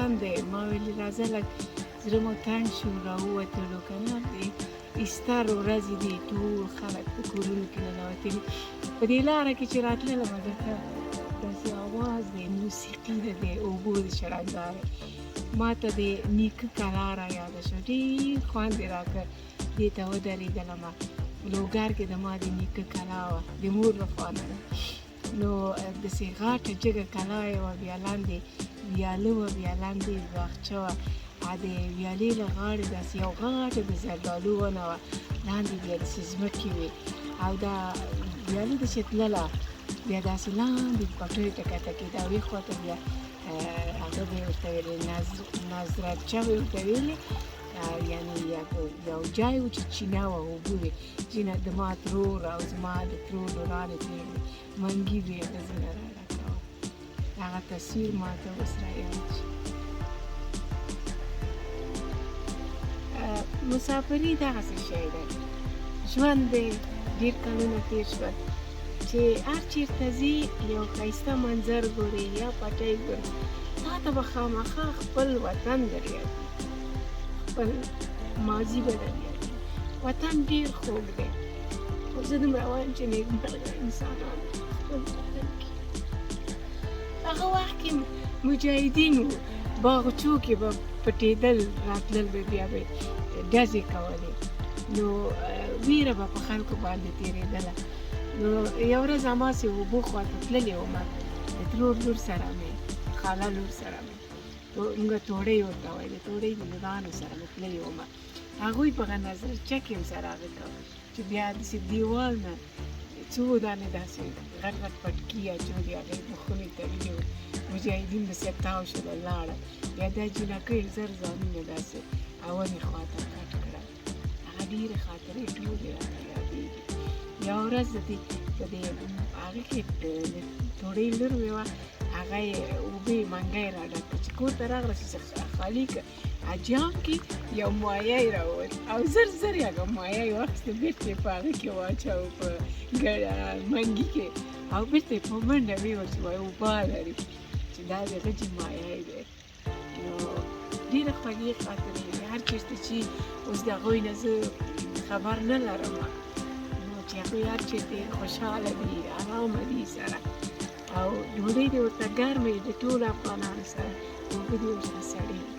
باران دی. ما ویلې راځه لږ زړه مو تنګ شو راووتلو که نه د ایستر ورځې دي ټول خلک په کورونو کې ننوتلي. په دې لاره کې چې راتللمه دلته داسې اواز دی موسیقي ده د اوبو د شړنګارۍ. ما ته د نیکه کلا را یاده شوه. ډېر خوند یې راکړ. دې ته ودرېدلمه. لوګر کې د ما د نیکه کلا وه د مور له خوا نه ده. نو داسې غاټه جګه کلا یې وه. بیا لاندې ویاله وه، بیا لاندې باغچه وه. د ویالې له غاړې داسې یو غاټه د زردالو ونه وه. لاندې بیا داسې ځمکې وې او دا ویاله داسې تلله. بیا داسې لاندې پټیو ته کښته کېده او یې خوا ته بیا هغه به یې ورته ویلې نظرچه به یې ورته ویلې، یعنې یو ځای و چې چینه وه، اوبه وې. چینه د ما ترور او زما د ترور ورانې ترې منګي وې، هغه ځینه راډکوه. هغه تصویر ما ته اوس رایاد شي. مساپرۍ دغسې شی دی. ژوند دی، ډېر کلونه تېر شول چې هر چېرته ځې یو ښایسته منظر ګورې یا پټی ګورې، تا ته به خامخا خپل وطن در یادېږي، خپل ماضي به در یادېږي. وطن ډېر خوږ دی. خو زه دومره وایم چې نېکمرغه انسانان خپل وطن کې. هغه وخت کې مجاهدین وو، باغچو کې به پټېدل، راتلل به بیا به ډزې کولې. نو ویره به په خلکو باندې تېرېدله. نو یو ورځ هماسې اوبو خواته تللې ومه د ترور لور سره مې، خاله لور سره مې، موږ توړۍ ورته وایي، د توړۍ د لورانو سره مې تللې ومه. هغوی په هغه نظرچه کې ورسره هغه کوه چې بیا داسې دیوال نه څو دانې داسې غټ غټ پټکي اچولي، هغه یې مخونې تړلي وو. مجاهدین داسې تاو شول ولاړه. بیا دا جینکۍ زر ځانونه داسې اولې خواته کټ کړه. هغه ډېرې خاطرې ټولې راته یادېږي. یوه ورځ د دې په دې هغې کې د توړۍ لور مې وه، هغه یې اوبه منګی راډک کړه چې کور ته راغله چې خالي کړه. جام کې یو مایه یې راووت او زر زر یې هغه مایه یې واخیسته، بېرته یې په هغه کې واچوه په منګي کې او بېرته یې په منډه ویوړ چې وایي اوبه لري چې دا د غجې مایه دی. نو ډېره خوږې خاطرې دي. هر چېرته چې اوس د هغوی نه زه خبر نه لرم، نو چې هغوی هر چېرته خوشحاله دي، ارامه دي سره، او ډوډۍ دې ورته ګرمه وي د ټولو افغانانو سره، اوبه دې ورته سړې وي.